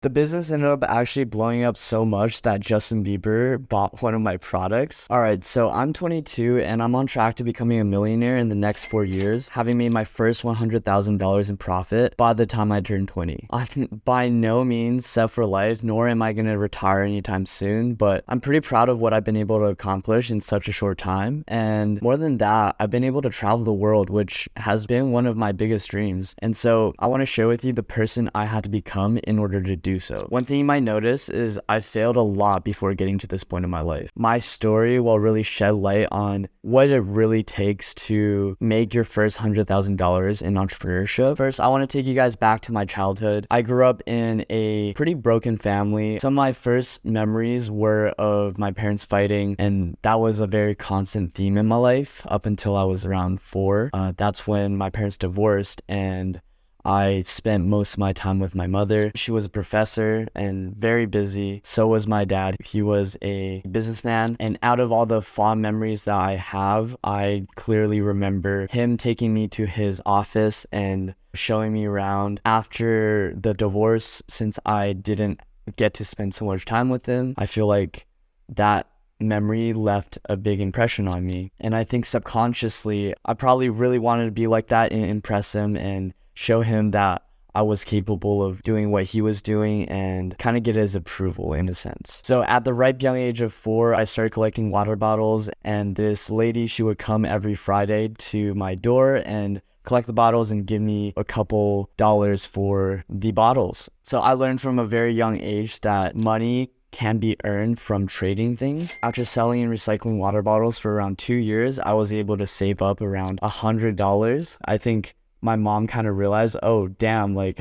The business ended up actually blowing up so much that Justin Bieber bought one of my products. All right, so I'm 22 and I'm on track to becoming a millionaire in the next 4 years, having made my first $100,000 in profit by the time I turn 20. I'm by no means set for life, nor am I going to retire anytime soon, but I'm pretty proud of what I've been able to accomplish in such a short time. And more than that, I've been able to travel the world, which has been one of my biggest dreams. And so I want to share with you the person I had to become in order to do so. One thing you might notice is I failed a lot before getting to this point in my life. My story will really shed light on what it really takes to make your first $100,000 in entrepreneurship. First, I want to take you guys back to my childhood. I grew up in a pretty broken family. Some of my first memories were of my parents fighting, and that was a very constant theme in my life up until I was around 4. That's when my parents divorced, and I spent most of my time with my mother. She was a professor and very busy. So was my dad. He was a businessman. And out of all the fond memories that I have, I clearly remember him taking me to his office and showing me around. After the divorce, since I didn't get to spend so much time with him, I feel like that memory left a big impression on me. And I think subconsciously, I probably really wanted to be like that and impress him and show him that I was capable of doing what he was doing and kind of get his approval in a sense. So at the ripe young age of 4, I started collecting water bottles, and this lady, she would come every Friday to my door and collect the bottles and give me a couple dollars for the bottles. So I learned from a very young age that money can be earned from trading things. After selling and recycling water bottles for around 2 years, I was able to save up around $100. I think my mom kind of realized, oh, damn, like,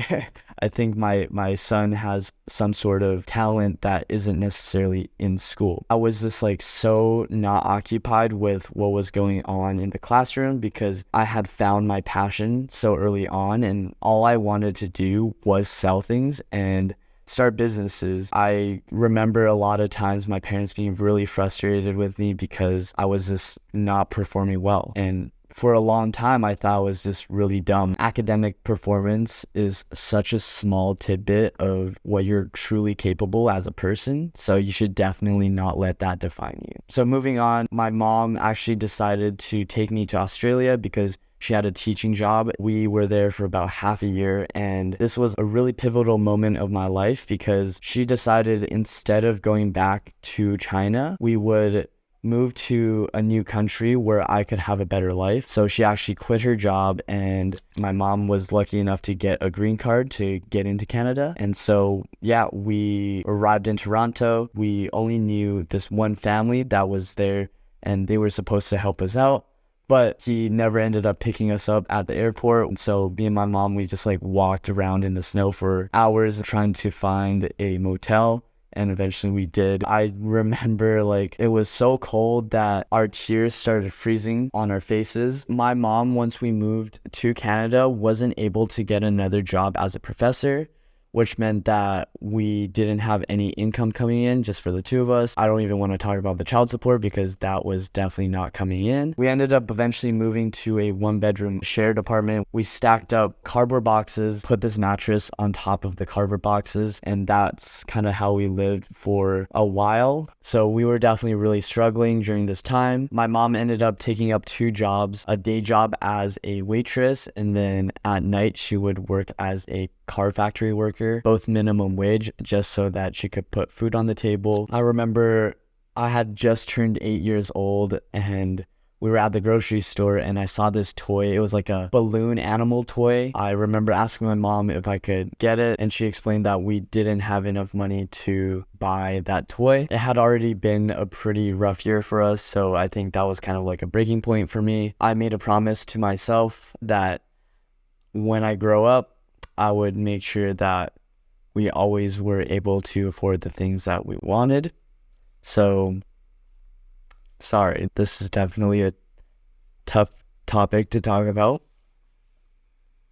I think my son has some sort of talent that isn't necessarily in school. I was just like so not occupied with what was going on in the classroom because I had found my passion so early on, and all I wanted to do was sell things and start businesses. I remember a lot of times my parents being really frustrated with me because I was just not performing well. And for a long time, I thought it was just really dumb. Academic performance is such a small tidbit of what you're truly capable as a person, so you should definitely not let that define you. So moving on, my mom actually decided to take me to Australia because she had a teaching job. We were there for about half a year, and this was a really pivotal moment of my life because she decided instead of going back to China, we would move to a new country where I could have a better life. So she actually quit her job, and my mom was lucky enough to get a green card to get into Canada. And so, yeah, we arrived in Toronto. We only knew this one family that was there, and they were supposed to help us out, but he never ended up picking us up at the airport. So me and my mom, we just like walked around in the snow for hours trying to find a motel. And eventually we did. I remember like it was so cold that our tears started freezing on our faces. My mom, once we moved to Canada, wasn't able to get another job as a professor, which meant that we didn't have any income coming in just for the two of us. I don't even want to talk about the child support because that was definitely not coming in. We ended up eventually moving to a 1-bedroom shared apartment. We stacked up cardboard boxes, put this mattress on top of the cardboard boxes, and that's kind of how we lived for a while. So we were definitely really struggling during this time. My mom ended up taking up 2 jobs, a day job as a waitress, and then at night she would work as a car factory worker, both minimum wage, just so that she could put food on the table. I remember I had just turned 8 years old, and we were at the grocery store, and I saw this toy. It was like a balloon animal toy. I remember asking my mom if I could get it, and she explained that we didn't have enough money to buy that toy. It had already been a pretty rough year for us, so I think that was kind of like a breaking point for me. I made a promise to myself that when I grow up, I would make sure that we always were able to afford the things that we wanted. So, sorry, this is definitely a tough topic to talk about.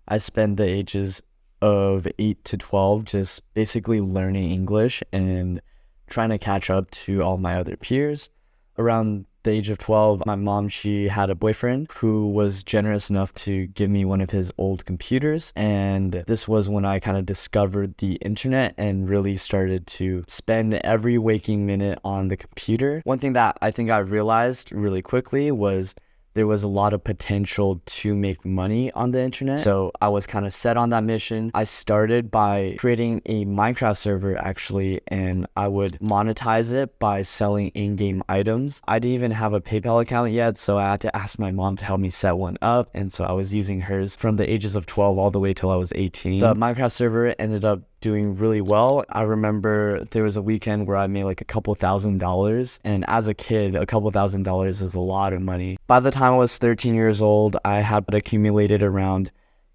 I spent the ages of 8 to 12 just basically learning English and trying to catch up to all my other peers. Around the age of 12, my mom, she had a boyfriend who was generous enough to give me one of his old computers. And this was when I kind of discovered the internet and really started to spend every waking minute on the computer. One thing that I think I realized really quickly was there was a lot of potential to make money on the internet. So I was kind of set on that mission. I started by creating a Minecraft server actually, and I would monetize it by selling in-game items. I didn't even have a PayPal account yet, so I had to ask my mom to help me set one up. And so I was using hers from the ages of 12 all the way till I was 18. The Minecraft server ended up doing really well. I remember there was a weekend where I made like a couple $1,000s, and as a kid, a couple $1,000s is a lot of money. By the time I was 13 years old, I had accumulated around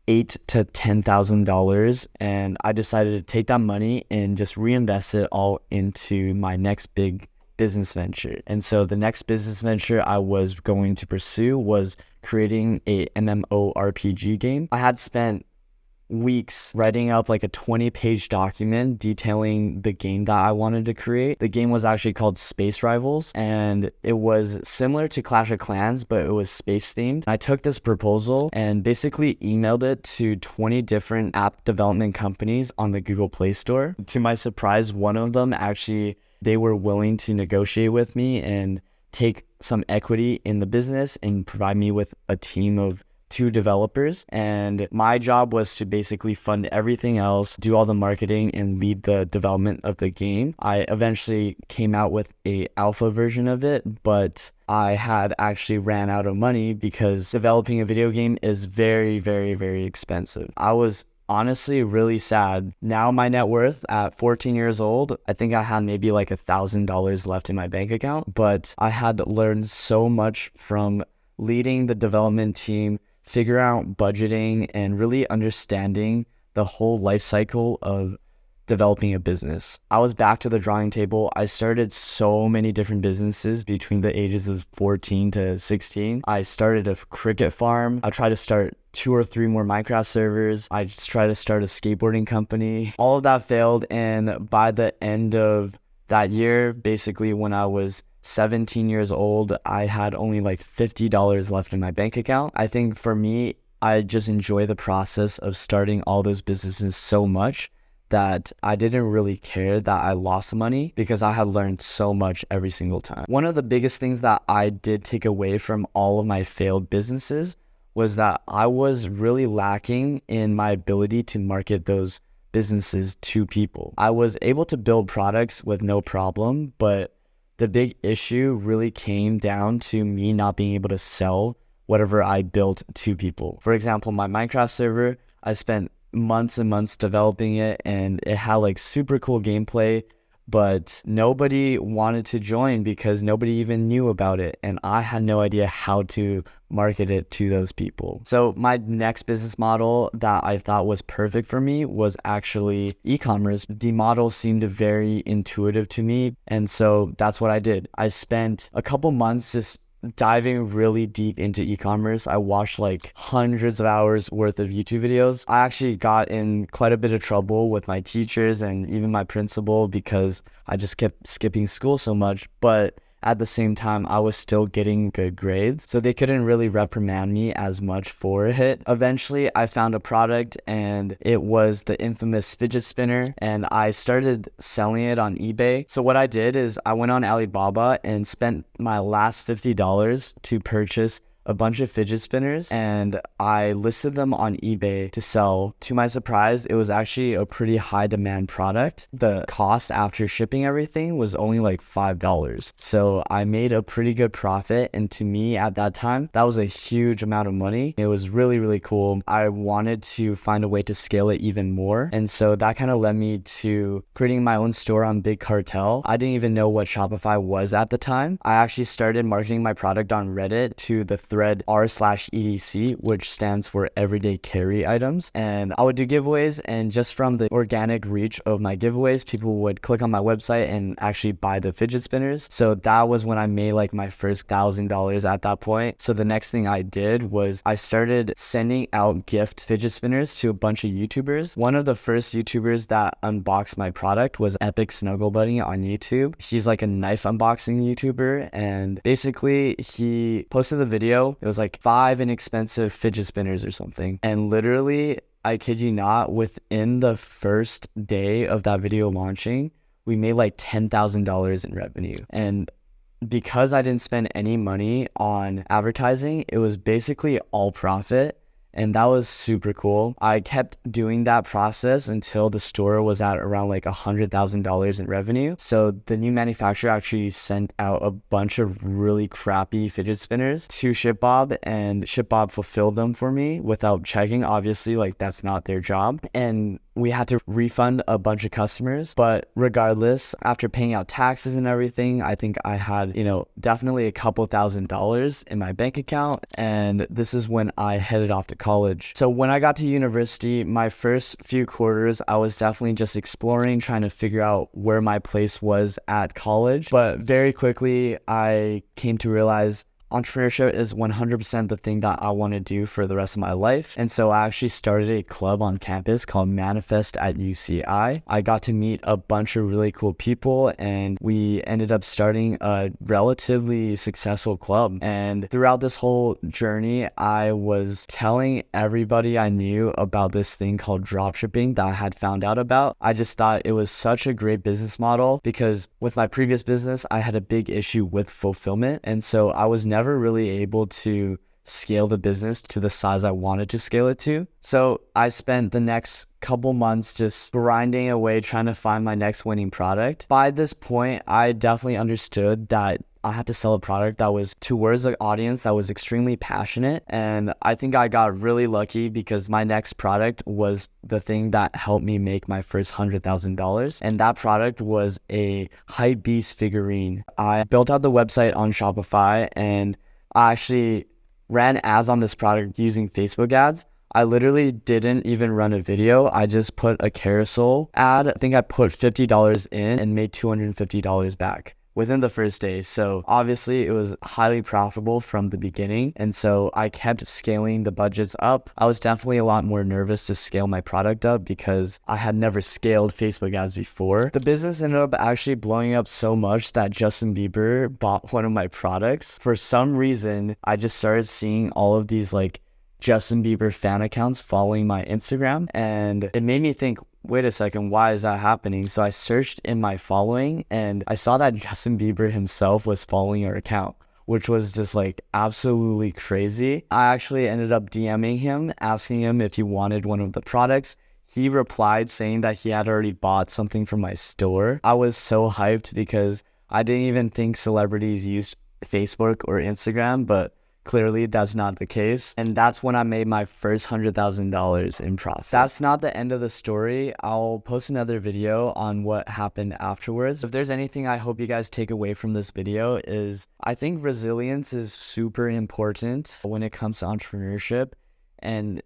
$8,000 to $10,000, and I decided to take that money and just reinvest it all into my next big business venture. And so the next business venture I was going to pursue was creating a MMORPG game. I had spent weeks writing up like a 20-page document detailing the game that I wanted to create. The game was actually called Space Rivals, and it was similar to Clash of Clans, but it was space themed. I took this proposal and basically emailed it to 20 different app development companies on the Google Play Store. To my surprise, one of them actually, they were willing to negotiate with me and take some equity in the business and provide me with a team of 2 developers, and my job was to basically fund everything else, do all the marketing, and lead the development of the game. I eventually came out with a alpha version of it, but I had actually ran out of money because developing a video game is very, very, very expensive. I was honestly really sad. Now my net worth at 14 years old, I think I had maybe like $1,000 left in my bank account, but I had learned so much from leading the development team, figure out budgeting, and really understanding the whole life cycle of developing a business. I was back to the drawing table. I started so many different businesses between the ages of 14 to 16. I started a cricket farm. I tried to start 2 or 3 more Minecraft servers. I just tried to start a skateboarding company. All of that failed, and by the end of that year, basically when I was 17 years old, I had only like $50 left in my bank account. I think for me, I just enjoy the process of starting all those businesses so much that I didn't really care that I lost money because I had learned so much every single time. One of the biggest things that I did take away from all of my failed businesses was that I was really lacking in my ability to market those businesses to people. I was able to build products with no problem, but the big issue really came down to me not being able to sell whatever I built to people. For example, my Minecraft server, I spent months and months developing it, and it had like super cool gameplay, but nobody wanted to join because nobody even knew about it, and I had no idea how to market it to those people. So my next business model that I thought was perfect for me was actually e-commerce. The model seemed very intuitive to me, and so that's what I did. I spent a couple months just diving really deep into e-commerce. I watched like hundreds of hours worth of YouTube videos. I actually got in quite a bit of trouble with my teachers and even my principal because I just kept skipping school so much, but at the same time, I was still getting good grades, so they couldn't really reprimand me as much for it. Eventually, I found a product, and it was the infamous fidget spinner, and I started selling it on eBay. So what I did is I went on Alibaba and spent my last $50 to purchase a bunch of fidget spinners, and I listed them on eBay to sell. To my surprise, it was actually a pretty high demand product. The cost after shipping everything was only like $5. So I made a pretty good profit, and to me at that time, that was a huge amount of money. It was really, really cool. I wanted to find a way to scale it even more, and so that kind of led me to creating my own store on Big Cartel. I didn't even know what Shopify was at the time. I actually started marketing my product on Reddit to the thread r/EDC, which stands for everyday carry items. And I would do giveaways, and just from the organic reach of my giveaways, people would click on my website and actually buy the fidget spinners. So that was when I made like my first $1,000 at that point. So the next thing I did was I started sending out gift fidget spinners to a bunch of YouTubers. One of the first YouTubers that unboxed my product was Epic Snuggle Bunny on YouTube. He's like a knife unboxing YouTuber, and basically he posted the video. It was like 5 inexpensive fidget spinners or something. And literally, I kid you not, within the first day of that video launching, we made like $10,000 in revenue. And because I didn't spend any money on advertising, it was basically all profit. And that was super cool. I kept doing that process until the store was at around like $100,000 in revenue. So the new manufacturer actually sent out a bunch of really crappy fidget spinners to ShipBob, and ShipBob fulfilled them for me without checking. Obviously, like that's not their job. And we had to refund a bunch of customers. But regardless, after paying out taxes and everything, I think I had, definitely a couple $1,000s in my bank account. And this is when I headed off to college. So when I got to university, my first few quarters, I was definitely just exploring, trying to figure out where my place was at college. But very quickly, I came to realize entrepreneurship is 100% the thing that I want to do for the rest of my life. And so I actually started a club on campus called Manifest at UCI. I got to meet a bunch of really cool people, and we ended up starting a relatively successful club. And throughout this whole journey, I was telling everybody I knew about this thing called dropshipping that I had found out about. I just thought it was such a great business model, because with my previous business, I had a big issue with fulfillment. And so I was never really able to scale the business to the size I wanted to scale it to. So I spent the next couple months just grinding away, trying to find my next winning product. By this point, I definitely understood that I had to sell a product that was towards an audience that was extremely passionate. And I think I got really lucky, because my next product was the thing that helped me make my first $100,000. And that product was a Hypebeast figurine. I built out the website on Shopify, and I actually ran ads on this product using Facebook ads. I literally didn't even run a video. I just put a carousel ad. I think I put $50 in and made $250 back within the first day. So obviously it was highly profitable from the beginning. And so I kept scaling the budgets up. I was definitely a lot more nervous to scale my product up, because I had never scaled Facebook ads before. The business ended up actually blowing up so much that Justin Bieber bought one of my products. For some reason, I just started seeing all of these like Justin Bieber fan accounts following my Instagram, and it made me think, wait a second, why is that happening? So I searched in my following, and I saw that Justin Bieber himself was following our account, which was just like absolutely crazy. I actually ended up DMing him, asking him if he wanted one of the products. He replied saying that he had already bought something from my store. I was so hyped, because I didn't even think celebrities used Facebook or Instagram, but clearly that's not the case. And that's when I made my first $100,000 in profit. That's not the end of the story. I'll post another video on what happened afterwards. If there's anything I hope you guys take away from this video, is I think resilience is super important when it comes to entrepreneurship. And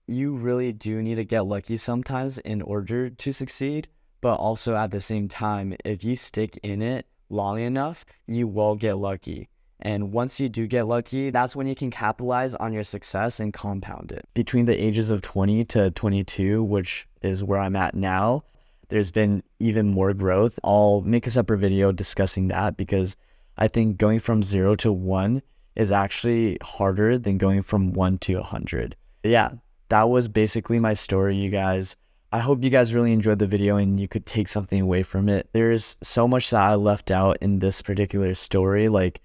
you really do need to get lucky sometimes in order to succeed. But also at the same time, if you stick in it long enough, you will get lucky. And once you do get lucky, that's when you can capitalize on your success and compound it. Between the ages of 20 to 22, which is where I'm at now, there's been even more growth. I'll make a separate video discussing that, because I think going from 0 to 1 is actually harder than going from 1 to 100. But yeah, that was basically my story, you guys. I hope you guys really enjoyed the video and you could take something away from it. There's so much that I left out in this particular story. Like,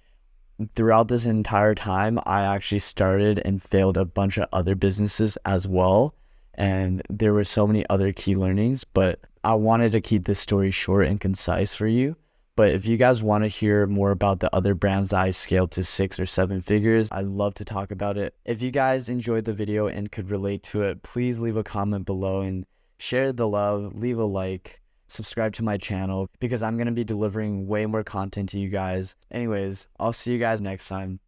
throughout this entire time, I actually started and failed a bunch of other businesses as well. And there were so many other key learnings, but I wanted to keep this story short and concise for you. But if you guys want to hear more about the other brands that I scaled to 6 or 7 figures, I'd love to talk about it. If you guys enjoyed the video and could relate to it, please leave a comment below and share the love, leave a like. Subscribe to my channel, because I'm going to be delivering way more content to you guys. Anyways, I'll see you guys next time.